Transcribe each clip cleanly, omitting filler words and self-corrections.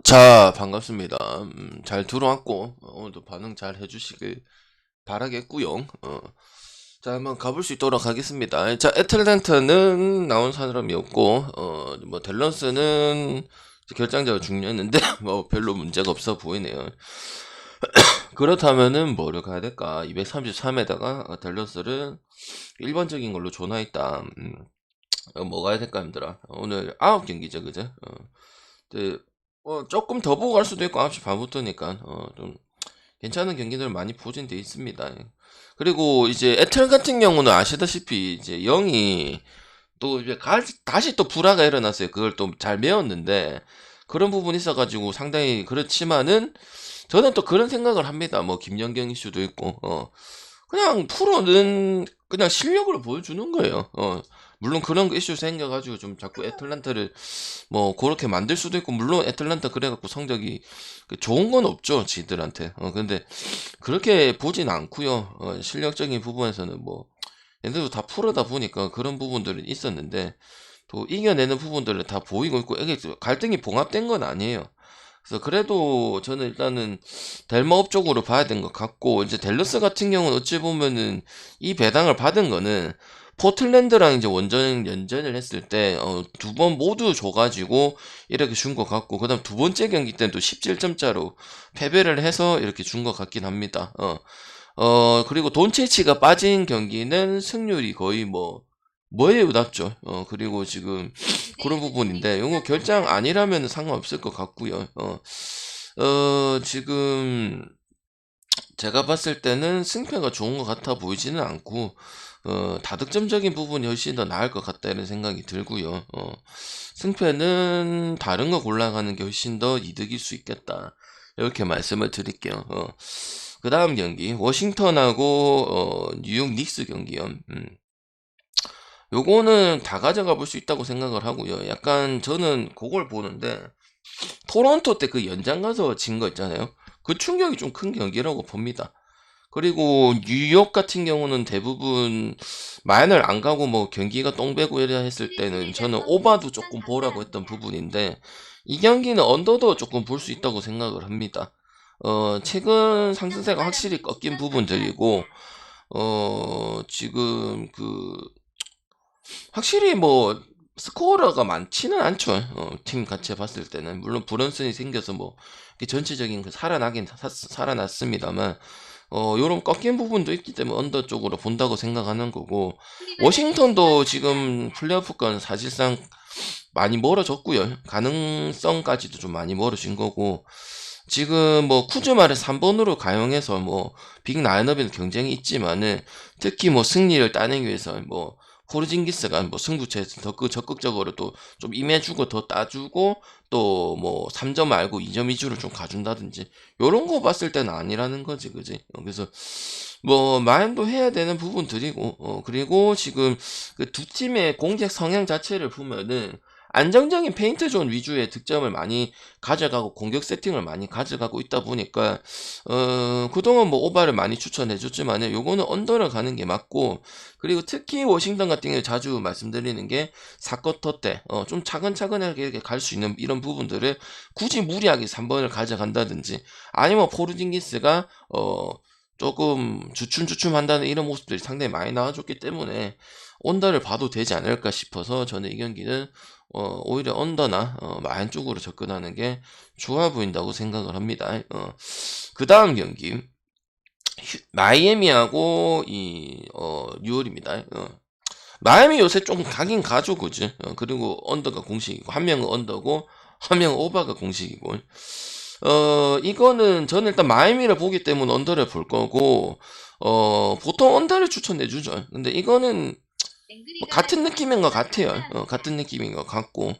자, 반갑습니다. 잘 들어왔고, 오늘도 반응 잘 해주시길 바라겠고요. 자, 한번 가볼 수 있도록 하겠습니다. 자, 애틀랜타는 나온 사람이었고, 뭐, 댈러스는 결정적으로 중요했는데, 뭐, 별로 문제가 없어 보이네요. 그렇다면은, 뭐를 가야 될까? 233에다가, 댈러스를 일반적인 걸로 존화했다. 뭐 가야 될까, 힘들어. 오늘 9경기죠, 그죠? 네, 조금 더 보고 갈 수도 있고 9시 반부터니까 좀 괜찮은 경기들 많이 포진돼 있습니다. 예. 그리고 이제 에틀 같은 경우는 아시다시피 이제 0이 또 이제 다시 또 불화가 일어났어요. 그걸 또 잘 메웠는데 그런 부분이 있어가지고 상당히 그렇지만은 저는 또 그런 생각을 합니다. 뭐 김연경 이슈도 있고 그냥 프로는 그냥 실력으로 보여주는 거예요. 물론 그런 이슈 생겨가지고 좀 자꾸 애틀란타를 뭐 그렇게 만들 수도 있고 물론 애틀란타 그래갖고 성적이 좋은 건 없죠 지들한테. 근데 그렇게 보진 않고요. 실력적인 부분에서는 뭐 얘들도 다 프로다 보니까 그런 부분들은 있었는데 또 이겨내는 부분들을 다 보이고 있고 이게 갈등이 봉합된 건 아니에요. 그래서 그래도 저는 일단은 델마업 쪽으로 봐야 된 것 같고 이제 댈러스 같은 경우는 어찌 보면은 이 배당을 받은 거는 포틀랜드랑 이제 원전 연전을 했을 때 두 번 모두 줘가지고 이렇게 준 것 같고 그다음 두 번째 경기 때는 또 17점짜로 패배를 해서 이렇게 준 것 같긴 합니다. 그리고 돈체치가 빠진 경기는 승률이 거의 뭐에 낮죠. 그리고 지금 그런 부분인데, 요거 결장 아니라면 상관없을 것 같고요. 지금 제가 봤을 때는 승패가 좋은 것 같아 보이지는 않고, 다득점적인 부분이 훨씬 더 나을 것 같다 이런 생각이 들고요. 승패는 다른 거 골라가는 게 훨씬 더 이득일 수 있겠다. 이렇게 말씀을 드릴게요. 그 다음 경기, 워싱턴하고, 뉴욕 닉스 경기요. 요거는 다 가져가 볼 수 있다고 생각을 하고요. 약간 저는 그걸 보는데, 토론토 때 그 연장 가서 진 거 있잖아요. 그 충격이 좀 큰 경기라고 봅니다. 그리고 뉴욕 같은 경우는 대부분 마인을 안 가고 뭐 경기가 똥배고 이래 했을 때는 저는 오바도 조금 보라고 했던 부분인데 이 경기는 언더도 조금 볼 수 있다고 생각을 합니다. 최근 상승세가 확실히 꺾인 부분들이고 지금 확실히 뭐 스코어러가 많지는 않죠. 팀 같이 봤을 때는 물론 브런슨이 생겨서 뭐 전체적인 살아나긴 살아났습니다만 요런 꺾인 부분도 있기 때문에 언더 쪽으로 본다고 생각하는 거고 워싱턴도 지금 플레이오프권 사실상 많이 멀어졌고요. 가능성까지도 좀 많이 멀어진 거고 지금 뭐 쿠즈마를 3번으로 가용해서 뭐 빅 라인업에는 경쟁이 있지만은 특히 뭐 승리를 따내기 위해서 뭐 포르징기스가 뭐 승부처에서 더 적극적으로 또 좀 임해주고 더 따주고 또 뭐 3점 말고 2점 위주로 좀 가준다든지 요런 거 봤을 때는 아니라는 거지 그지. 그래서 뭐 마인도 해야 되는 부분들이고 그리고 지금 그 두 팀의 공격 성향 자체를 보면은 안정적인 페인트 존 위주의 득점을 많이 가져가고 공격 세팅을 많이 가져가고 있다 보니까 그동안 뭐 오바를 많이 추천해 줬지만은 요거는 언더를 가는 게 맞고 그리고 특히 워싱턴 같은 경우에 자주 말씀드리는 게 4쿼터 때 좀 차근차근하게 이렇게 갈 수 있는 이런 부분들을 굳이 무리하게 3번을 가져간다든지 아니면 포르징기스가 조금 주춤주춤한다는 이런 모습들이 상당히 많이 나와줬기 때문에 언더를 봐도 되지 않을까 싶어서 저는 이 경기는 오히려 언더나 마인 쪽으로 접근하는 게 좋아 보인다고 생각을 합니다. 그 다음 경기 마이애미하고 뉴올입니다. 마이애미 요새 좀 가긴 가죠, 그지? 그리고 언더가 공식이고 한 명은 언더고 한 명은 오바가 공식이고 이거는 저는 일단 마이애미를 보기 때문에 언더를 볼 거고 보통 언더를 추천해 주죠. 근데 이거는 뭐 같은 느낌인 것 같아요. 같은 느낌인 것 같고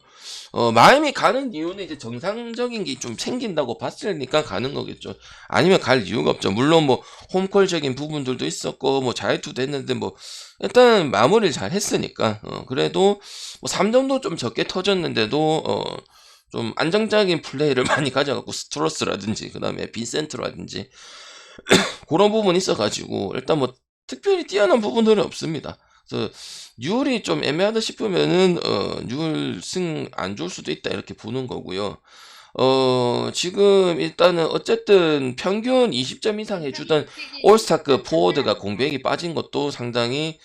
마음이 가는 이유는 이제 정상적인 게 좀 생긴다고 봤으니까 가는 거겠죠. 아니면 갈 이유가 없죠. 물론 뭐 홈콜적인 부분들도 있었고 뭐 자유투도 했는데 뭐 일단 마무리를 잘 했으니까 그래도 뭐 3점도 좀 적게 터졌는데도 좀 안정적인 플레이를 많이 가져갖고 스트로스라든지 그 다음에 빈센트라든지 그런 부분이 있어가지고 일단 뭐 특별히 뛰어난 부분들은 없습니다. 그래서 뉴얼이 좀 애매하다 싶으면은 뉴얼 승 안 좋을 수도 있다 이렇게 보는 거고요. 지금 일단은 어쨌든 평균 20점 이상 해주던 올스타급 포워드가 공백이 빠진 것도 상당히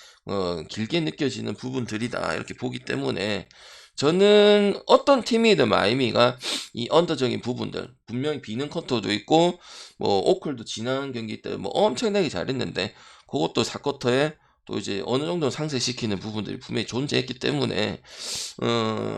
길게 느껴지는 부분들이다 이렇게 보기 때문에 저는 어떤 팀이든 마이미가 이 언더적인 부분들 분명히 비는 커터도 있고 뭐 오클도 지난 경기 때 뭐 엄청나게 잘했는데 그것도 4쿼터에 또 이제 어느 정도 상쇄시키는 부분들이 분명히 존재했기 때문에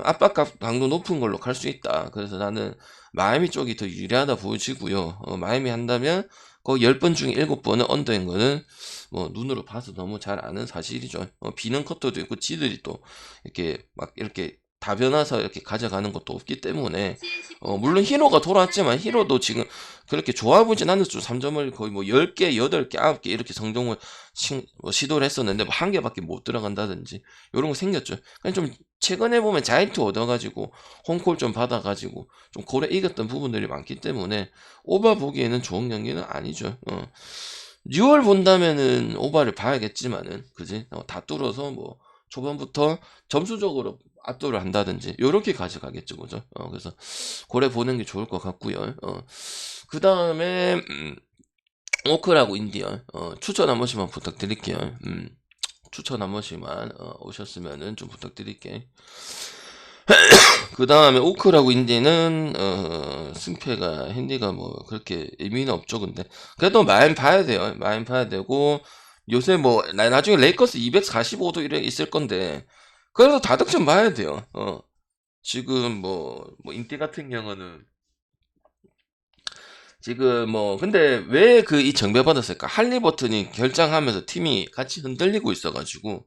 압박감 강도 높은 걸로 갈 수 있다. 그래서 나는 마이애미 쪽이 더 유리하다 보여지고요. 마이애미 한다면 거의 10번 중에 7번은 언더인 거는 뭐 눈으로 봐서 너무 잘 아는 사실이죠. 비는 커터도 있고 지들이 또 이렇게 막 이렇게 다변화서 이렇게 가져가는 것도 없기 때문에 물론 히로가 돌아왔지만 히로도 지금 그렇게 좋아 보진 않았죠. 3점을 거의 뭐 10개, 8개, 9개 이렇게 성공을 시도를 했었는데 뭐 한 개밖에 못 들어간다든지 이런 거 생겼죠. 그냥 좀 최근에 보면 자이트 얻어가지고 홈콜 좀 받아가지고 좀 고래 이겼던 부분들이 많기 때문에 오바 보기에는 좋은 경기는 아니죠. 6월 본다면은 오바를 봐야겠지만은 그지? 다 뚫어서 뭐 초반부터 점수적으로 압도를 한다든지 요렇게 가져가겠죠, 그죠? 그래서 고래 보는 게 좋을 것 같고요. 그 다음에 오크라고 인디언 추천 한 번씩만 부탁드릴게요. 추천 한 번씩만 오셨으면은 좀 부탁드릴게. 그 다음에 오크라고 인디는 승패가 핸디가 뭐 그렇게 의미는 없죠. 근데 그래도 마인 봐야 돼요. 마인 봐야 되고 요새 뭐 나중에 레이커스 245도 이래 있을 건데 그래도 다득점 봐야 돼요. 지금 뭐 인디 같은 경우는 지금 뭐 근데 왜 그 이 정배 받았을까? 할리버튼이 결장하면서 팀이 같이 흔들리고 있어가지고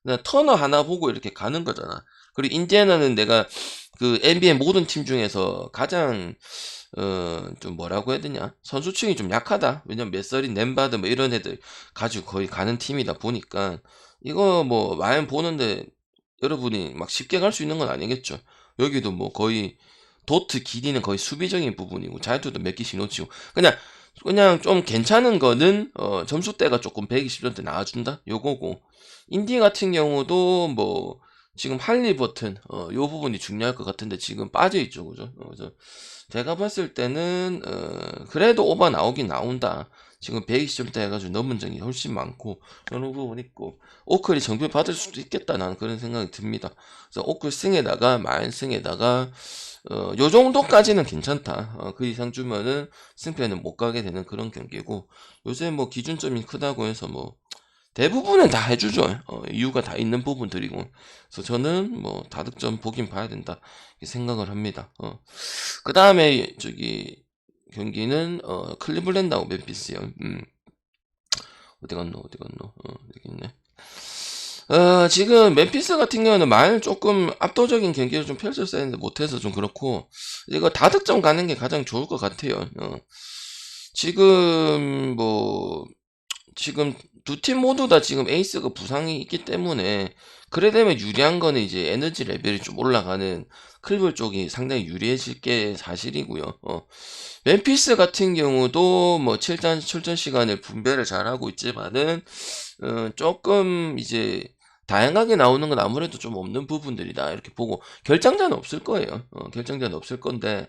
그냥 터너 하나 보고 이렇게 가는 거잖아. 그리고 인디애나는 내가 그 NBA 모든 팀 중에서 가장 좀 뭐라고 해야 되냐 선수층이 좀 약하다. 왜냐면 메서린 nem바드 뭐 이런 애들 가지고 거의 가는 팀이다 보니까 이거 뭐 마음 보는데 여러분이 막 쉽게 갈 수 있는 건 아니겠죠. 여기도 뭐 거의 도트 길이는 거의 수비적인 부분이고 자유투도 몇 개씩 놓치고 그냥 좀 괜찮은 거는 점수대가 조금 120점대 나와준다 요거고 인디 같은 경우도 뭐 지금 할리버튼 요 부분이 중요할 것 같은데 지금 빠져있죠 그죠. 그래서 제가 봤을 때는 그래도 오버 나오긴 나온다. 지금 120점대 해가지고 넘은 적이 훨씬 많고 그런 부분 있고 오클이 정비 받을 수도 있겠다 나는 그런 생각이 듭니다. 그래서 오클 승에다가 마인 승에다가 요 정도까지는 괜찮다. 그 이상 주면은 승패는 못 가게 되는 그런 경기고 요새 뭐 기준점이 크다고 해서 뭐 대부분은 다 해주죠. 이유가 다 있는 부분들이고 그래서 저는 뭐 다득점 보긴 봐야 된다 이렇게 생각을 합니다. 그 다음에 저기 경기는 클리블랜드하고 멤피스요. 어디 갔노 여기 있네. 지금 멤피스 같은 경우는 말 조금 압도적인 경기를 좀 펼쳤어야 했는데 못해서 좀 그렇고 이거 다득점 가는 게 가장 좋을 것 같아요. 지금 지금 두 팀 모두 다 지금 에이스가 부상이 있기 때문에 그래 되면 유리한 거는 이제 에너지 레벨이 좀 올라가는 클리블 쪽이 상당히 유리해질 게 사실이고요. 멤피스 같은 경우도 뭐 출전 시간을 분배를 잘 하고 있지만은 조금 이제 다양하게 나오는 건 아무래도 좀 없는 부분들이다 이렇게 보고 결장자는 없을 거예요. 결장자는 없을 건데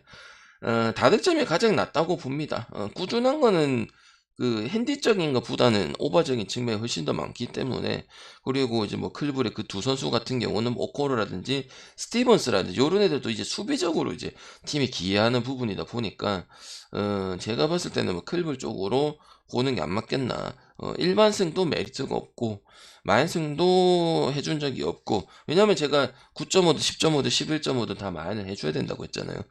다득점이 가장 낮다고 봅니다. 꾸준한 거는 그 핸디적인 것보다는 오버적인 측면이 훨씬 더 많기 때문에 그리고 이제 뭐 클리블의 그 두 선수 같은 경우는 뭐 오코로라든지 스티븐스라든지 요런 애들도 이제 수비적으로 이제 팀이 기여하는 부분이다 보니까 제가 봤을 때는 뭐 클리블 쪽으로 보는 게 안 맞겠나. 일반 승도 메리트가 없고 만승도 해준 적이 없고 왜냐면 제가 9.5도 10.5도 11.5도 다 만을 해줘야 된다고 했잖아요.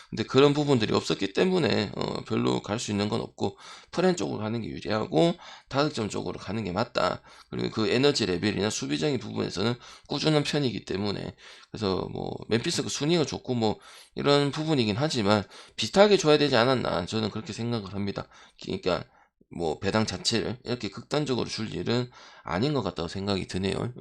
근데 그런 부분들이 없었기 때문에 별로 갈 수 있는 건 없고 프렌 쪽으로 가는 게 유리하고 다득점 쪽으로 가는 게 맞다. 그리고 그 에너지 레벨이나 수비적인 부분에서는 꾸준한 편이기 때문에 그래서 뭐 멤피스가 순위가 좋고 뭐 이런 부분이긴 하지만 비슷하게 줘야 되지 않았나 저는 그렇게 생각을 합니다. 그러니까 뭐 배당 자체를 이렇게 극단적으로 줄 일은 아닌 것 같다고 생각이 드네요.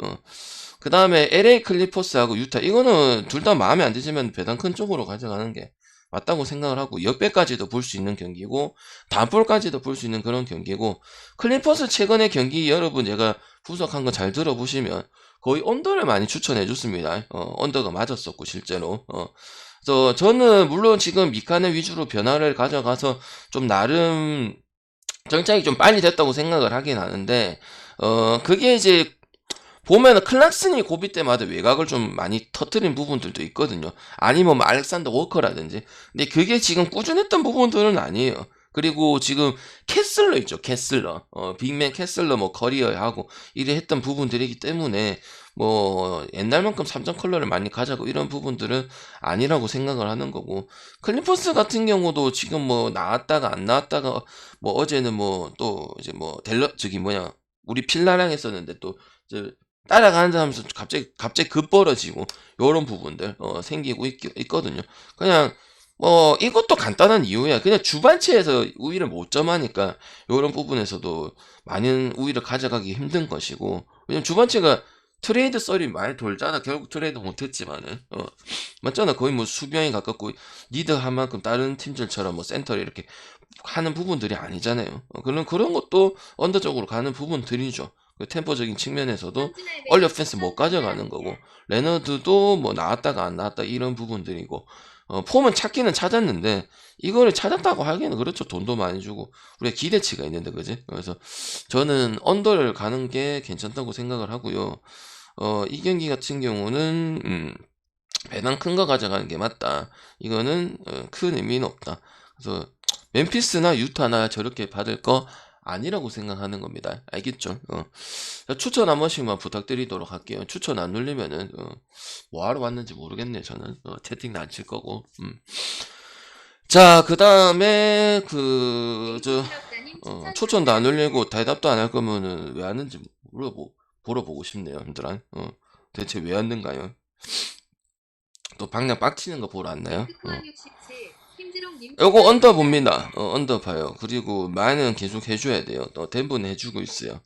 그 다음에 LA 클리퍼스하고 유타 이거는 둘 다 마음에 안 드시면 배당 큰 쪽으로 가져가는 게 맞다고 생각을 하고 역배까지도 볼 수 있는 경기고 단볼까지도 볼 수 있는 그런 경기고 클리퍼스 최근의 경기 여러분 제가 분석한 거 잘 들어보시면 거의 언더를 많이 추천해 줬습니다. 언더가 맞았었고 실제로 그래서 저는 물론 지금 미카네 위주로 변화를 가져가서 좀 나름 정착이 좀 빨리 됐다고 생각을 하긴 하는데, 그게 이제 보면은 클락슨이 고비 때마다 외곽을 좀 많이 터트린 부분들도 있거든요. 아니면 뭐 알렉산더 워커라든지. 근데 그게 지금 꾸준했던 부분들은 아니에요. 그리고 지금 캐슬러 있죠, 캐슬러. 빅맨 캐슬러 뭐 커리어하고 이래 했던 부분들이기 때문에 뭐 옛날만큼 3점 컬러를 많이 가져고 이런 부분들은 아니라고 생각을 하는 거고, 클리퍼스 같은 경우도 지금 뭐 나왔다가 안 나왔다가 뭐 어제는 뭐 또 이제 뭐 저기 뭐냐 우리 필라랑 했었는데 또 이제 따라가는 하면서 갑자기 급 벌어지고 요런 부분들 생기고 있거든요. 그냥 뭐 이것도 간단한 이유야. 그냥 주반체에서 우위를 못 점하니까 요런 부분에서도 많은 우위를 가져가기 힘든 것이고, 왜냐면 주반체가 트레이드 썰이 많이 돌잖아. 결국 트레이드 못했지만은 맞잖아. 거의 뭐 수비형에 가깝고 리드할 만큼 다른 팀들처럼 뭐 센터를 이렇게 하는 부분들이 아니잖아요. 그런 것도 언더적으로 가는 부분들이죠. 그 템포적인 측면에서도 얼리 오펜스 못 가져가는 거고, 레너드도 뭐 나왔다가 안 나왔다 이런 부분들이고, 폼은 찾기는 찾았는데 이거를 찾았다고 하기에는 그렇죠. 돈도 많이 주고 우리가 기대치가 있는데, 그지? 그래서 저는 언더를 가는 게 괜찮다고 생각을 하고요. 이 경기 같은 경우는 배당 큰 거 가져가는 게 맞다. 이거는 큰 의미는 없다. 그래서 멤피스나 유타나 저렇게 받을 거 아니라고 생각하는 겁니다. 알겠죠? 자, 추천 한 번씩만 부탁드리도록 할게요. 추천 안 눌리면은 뭐하러 왔는지 모르겠네. 저는 채팅도 안 칠 거고. 자, 그 다음에 추천도 안 눌리고 대답도 안 할 거면은 왜 왔는지 물어보고 싶네요, 형들아. 대체 왜 왔는가요? 또 방향 빡치는 거 보러 왔나요? 요거 언더 봅니다. 언더 봐요. 그리고 마이는 계속 해줘야 돼요. 또 덴버는 해주고 있어요.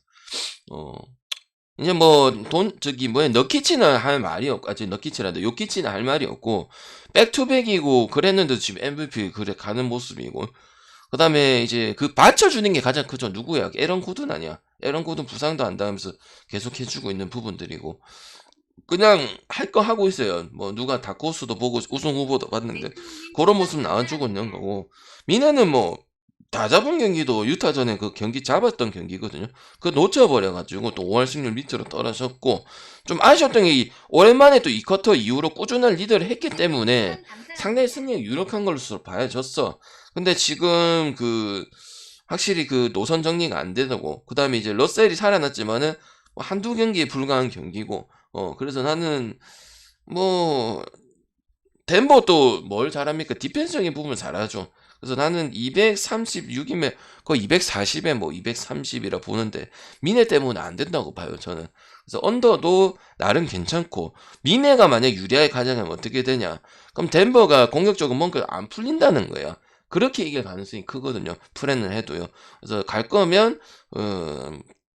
이제 뭐 저기 뭐야 너키치는 할 말이 없고, 너키치란다. 요키치는 할 말이 없고, 백투백이고 그랬는데 지금 MVP 그래 가는 모습이고, 그 다음에 이제 그 받쳐주는 게 가장 크죠. 누구야? 에런 고든 아니야. 에런 고든 부상도 안 당하면서 계속 해주고 있는 부분들이고, 그냥 할 거 하고 있어요. 뭐 누가 다크호스도 보고 우승 후보도 봤는데 그런 모습 나와주고 있는 거고, 미네는 뭐 다 잡은 경기도 유타전에 그 경기 잡았던 경기거든요. 그 놓쳐버려가지고 또 5할 승률 밑으로 떨어졌고, 좀 아쉬웠던 게 오랜만에 또 이 쿼터 이후로 꾸준한 리드를 했기 때문에 상당히 승리가 유력한 걸로 봐야졌어. 근데 지금 확실히 그 노선 정리가 안 되고, 그 다음에 이제 러셀이 살아났지만은 뭐 한두 경기에 불과한 경기고, 그래서 나는 뭐 덴버 또 뭘 잘합니까? 디펜스적인 부분을 잘하죠. 그래서 나는 236이면 거의 240에 뭐 230이라 보는데 미네 때문에 안 된다고 봐요, 저는. 그래서 언더도 나름 괜찮고, 미네가 만약 유리하게 가져가면 어떻게 되냐? 그럼 덴버가 공격적으로 뭔가 안 풀린다는 거야. 그렇게 이길 가능성이 크거든요. 플랜을 해도요. 그래서 갈 거면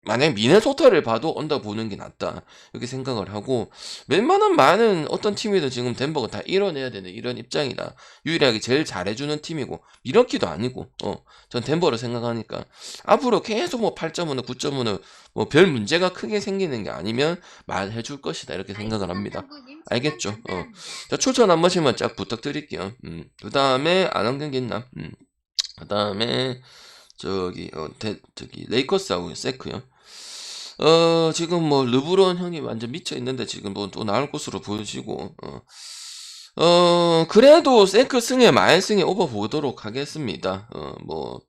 만약 미네소타를 봐도 언더 보는 게 낫다, 이렇게 생각을 하고, 웬만한 많은 어떤 팀이든 지금 덴버가 다 이뤄내야 되는 이런 입장이다. 유일하게 제일 잘해주는 팀이고 이렇기도 아니고, 전 덴버를 생각하니까 앞으로 계속 뭐 8.5나 9.5는 뭐 별 문제가 크게 생기는 게 아니면 말해줄 것이다, 이렇게 생각을 합니다. 알겠죠? 자, 추천 한 번씩만 쫙 부탁드릴게요. 그 다음에 안 한 경기 있나? 그 다음에 저기 레이커스하고 세크요. 지금 뭐 르브론 형이 완전 미쳐 있는데 지금 뭐 또 나올 것으로 보여지고, 그래도 세크 승에 마인 승에 오버 보도록 하겠습니다. 뭐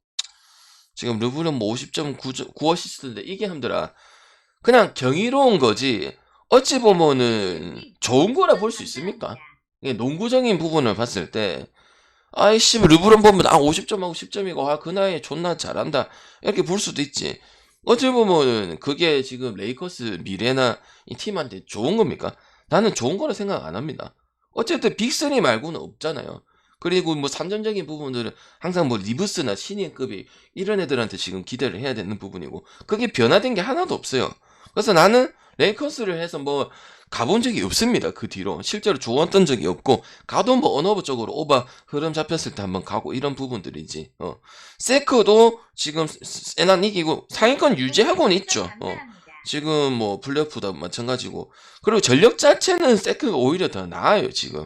지금 르브론 뭐 50.9 어시스트인데 이게 힘들어. 그냥 경이로운 거지 어찌 보면은 좋은 거라 볼 수 있습니까? 이게 농구적인 부분을 봤을 때, 아이씨 르브론 보면 50점하고 10점이고 그 나이에 존나 잘한다, 이렇게 볼 수도 있지. 어찌 보면은 그게 지금 레이커스 미래나 이 팀한테 좋은 겁니까? 나는 좋은 거라 생각 안 합니다. 어쨌든 빅3 말고는 없잖아요. 그리고 뭐 산전적인 부분들은 항상 뭐 리브스나 신인급이 이런 애들한테 지금 기대를 해야 되는 부분이고, 그게 변화된 게 하나도 없어요. 그래서 나는 레이커스를 해서 뭐 가본 적이 없습니다. 그 뒤로 실제로 좋았던 적이 없고, 가도 뭐 언어부적으로 오바 흐름 잡혔을 때 한번 가고 이런 부분들이지. 세크도 지금 세난 이기고 상위권 유지하고는 있죠. 지금 뭐 플레이오프도 마찬가지고, 그리고 전력 자체는 세크가 오히려 더 나아요 지금.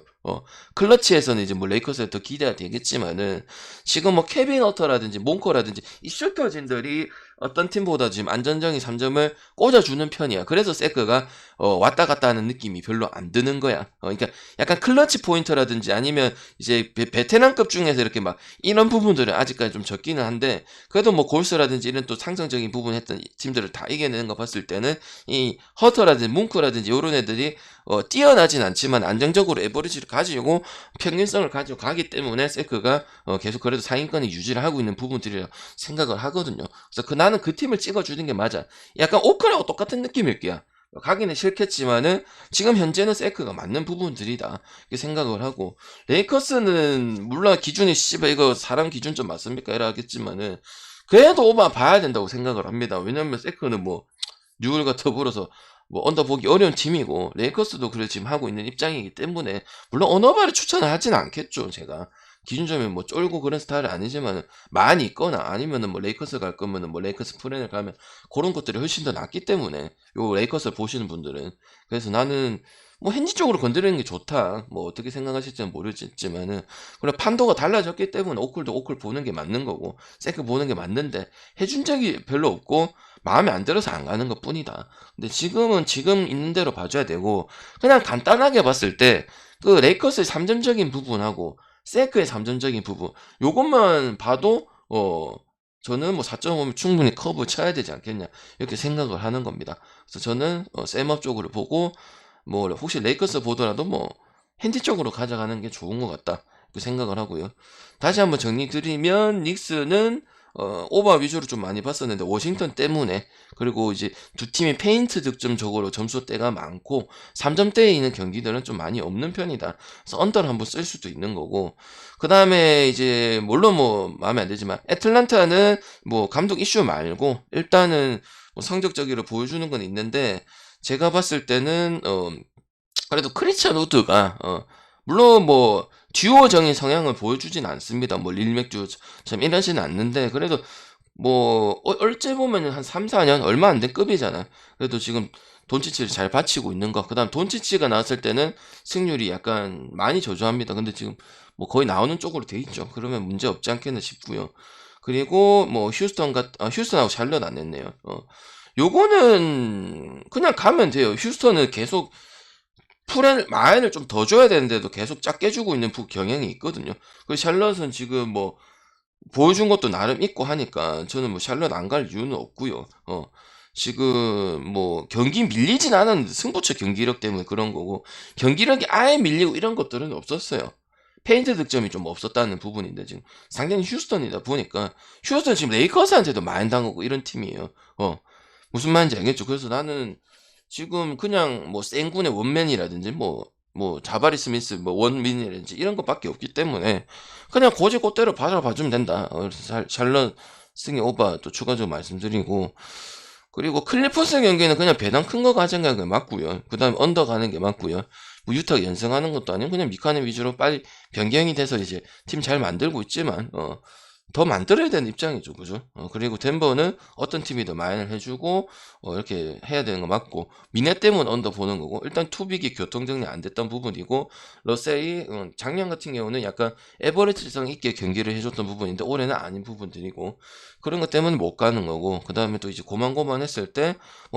클러치에서는 이제 뭐 레이커스에 더 기대가 되겠지만은 지금 뭐 케빈 허터라든지 몽커라든지 이 슈터진들이 어떤 팀보다 지금 안전적인 3점을 꽂아주는 편이야. 그래서 세크가 왔다 갔다 하는 느낌이 별로 안 드는 거야. 그러니까 약간 클러치 포인터라든지 아니면 이제 베테랑급 중에서 이렇게 막 이런 부분들은 아직까지 좀 적기는 한데 그래도 뭐 골스라든지 이런 또 상승적인 부분 했던 팀들을 다 이겨내는 거 봤을 때는 이 허터라든지 뭉크라든지 이런 애들이 뛰어나진 않지만 안정적으로 에버리지를 가지고 평균성을 가지고 가기 때문에 세크가 계속 그래도 상위권을 유지를 하고 있는 부분들이라 생각을 하거든요. 그래서 나는 그 팀을 찍어주는 게 맞아. 약간 오크라고 똑같은 느낌일 거야. 가기는 싫겠지만은 지금 현재는 세크가 맞는 부분들이다 이렇게 생각을 하고 레이커스는 물론 기준이 씨발 이거 사람 기준 좀 맞습니까? 이라 하겠지만은 그래도 오바 봐야 된다고 생각을 합니다. 왜냐면 세크는 뭐 뉴올과 더불어서 뭐 언더 보기 어려운 팀이고 레이커스도 그래 지금 하고 있는 입장이기 때문에 물론 언어바를 추천을 하진 않겠죠. 제가 기준점이 뭐 쫄고 그런 스타일은 아니지만 많이 있거나 아니면은 뭐 레이커스 갈 거면은 뭐 레이커스 플랜을 가면 그런 것들이 훨씬 더 낫기 때문에 요 레이커스를 보시는 분들은 그래서 나는 뭐 현지 쪽으로 건드리는 게 좋다. 뭐 어떻게 생각하실지는 모르겠지만은 그래 판도가 달라졌기 때문에 오클도 오클 보는 게 맞는 거고 세크 보는 게 맞는데 해준 적이 별로 없고 마음에 안 들어서 안 가는 것 뿐이다. 근데 지금은 지금 있는 대로 봐줘야 되고 그냥 간단하게 봤을 때 그 레이커스의 3점적인 부분하고 세크의 3점적인 부분 요것만 봐도 저는 뭐 4.5면 충분히 커브 쳐야 되지 않겠냐 이렇게 생각을 하는 겁니다. 그래서 저는 셋업 쪽으로 보고 뭐 혹시 레이커스 보더라도 뭐 핸디 쪽으로 가져가는 게 좋은 것 같다 그 생각을 하고요. 다시 한번 정리 드리면 닉스는 오버 위주로 좀 많이 봤었는데 워싱턴 때문에 그리고 이제 두 팀이 페인트 득점적으로 점수대가 많고 3점대에 있는 경기들은 좀 많이 없는 편이다. 그래서 언더를 한번 쓸 수도 있는 거고 그 다음에 이제 물론 뭐 마음에 안 들지만 애틀란타는 뭐 감독 이슈 말고 일단은 뭐 성적적으로 보여주는 건 있는데 제가 봤을 때는 그래도 크리스찬 우드가 물론 뭐 듀오적인 성향을 보여주진 않습니다. 뭐 릴맥주처럼 이러지는 않는데 그래도 뭐 얼째 보면은 한 3, 4년 얼마 안 된 급이잖아. 그래도 지금 돈치치를 잘 받치고 있는 거. 그다음 돈치치가 나왔을 때는 승률이 약간 많이 저조합니다. 근데 지금 뭐 거의 나오는 쪽으로 돼 있죠. 그러면 문제 없지 않겠나 싶고요. 그리고 뭐 휴스턴하고 샬럿 안 냈네요. 요거는 그냥 가면 돼요. 휴스턴은 계속 마인을 좀 더 줘야 되는데도 계속 작게 주고 있는 경향이 있거든요. 그 샬럿은 지금 뭐 보여준 것도 나름 있고 하니까 저는 뭐 샬럿 안 갈 이유는 없고요. 지금 뭐 경기 밀리진 않았는데 승부처 경기력 때문에 그런 거고 경기력이 아예 밀리고 이런 것들은 없었어요. 페인트 득점이 좀 없었다는 부분인데 지금 상대는 휴스턴이다 보니까 휴스턴 지금 레이커스한테도 많이 당하고 이런 팀이에요. 무슨 말인지 알겠죠? 그래서 나는 지금 그냥 뭐 생군의 원맨이라든지 뭐 자바리 스미스 뭐 원민이라든지 이런 것밖에 없기 때문에 그냥 고지고대로 봐주면 된다. 그래서 샬럿 승리 오바 또 추가적으로 말씀드리고 그리고 클리퍼스 경기는 그냥 배당 큰 거 가져가는 게 맞고요. 그 다음에 언더 가는 게 맞고요. 뭐 유타가 연승하는 것도 아니고 그냥 미카네 위주로 빨리 변경이 돼서 이제 팀 잘 만들고 있지만 더 만들어야 되는 입장이죠. 그죠? 그리고 덴버는 어떤 팀이 더 마인을 해주고, 이렇게 해야 되는 거 맞고, 미네 때문에 언더 보는 거고, 일단 투빅이 교통정리 안 됐던 부분이고, 러셀이, 작년 같은 경우는 약간 에버리지성 있게 경기를 해줬던 부분인데, 올해는 아닌 부분들이고, 그런 것 때문에 못 가는 거고, 그 다음에 또 이제 고만고만 했을 때,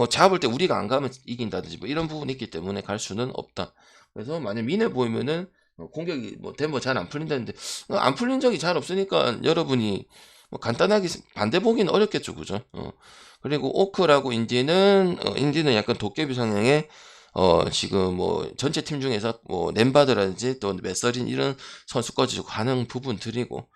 잡을 때 우리가 안 가면 이긴다든지, 뭐 이런 부분이 있기 때문에 갈 수는 없다. 그래서 만약 미네 보이면은, 공격이 뭐 덴버 잘 안 풀린다는데 안 풀린 적이 잘 없으니까 여러분이 뭐 간단하게 반대 보기는 어렵겠죠, 그죠? 그리고 오크라고 인디는 약간 도깨비 성향의 지금 뭐 전체 팀 중에서 뭐 nem바드라든지 또 메서린 이런 선수까지 가는 부분들이고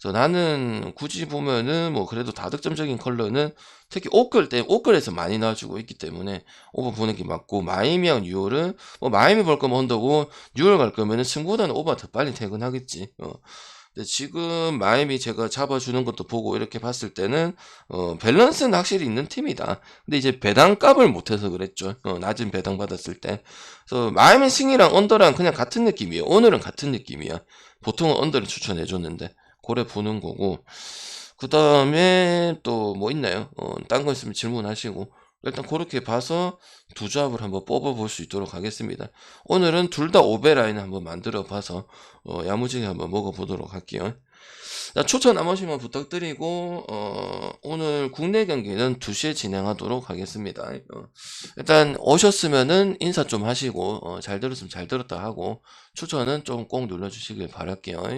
그래서 나는 굳이 보면은 뭐 그래도 다득점적인 컬러는 특히 오클에서 많이 나와주고 있기 때문에 오버 보는 게 맞고 마이애미하고 뉴욕은 뭐 마이애미 볼 거면 언더고 뉴욕 갈 거면은 승부보다는 오버가 더 빨리 퇴근하겠지. 근데 지금 마이애미 제가 잡아주는 것도 보고 이렇게 봤을 때는 밸런스는 확실히 있는 팀이다. 근데 이제 배당값을 못해서 그랬죠. 낮은 배당 받았을 때. 그래서 마이애미 승이랑 언더랑 그냥 같은 느낌이에요. 오늘은 같은 느낌이야. 보통은 언더를 추천해줬는데 고래 보는 거고. 그 다음에 또 뭐 있나요? 딴 거 있으면 질문하시고. 일단 그렇게 봐서 두 조합을 한번 뽑아볼 수 있도록 하겠습니다. 오늘은 둘 다 5배 라인 한번 만들어 봐서 야무지게 한번 먹어보도록 할게요. 자, 추천 한 번씩만 부탁드리고 오늘 국내 경기는 2시에 진행하도록 하겠습니다. 일단 오셨으면은 인사 좀 하시고 잘 들었으면 잘 들었다 하고 추천은 좀 꼭 눌러주시길 바랄게요.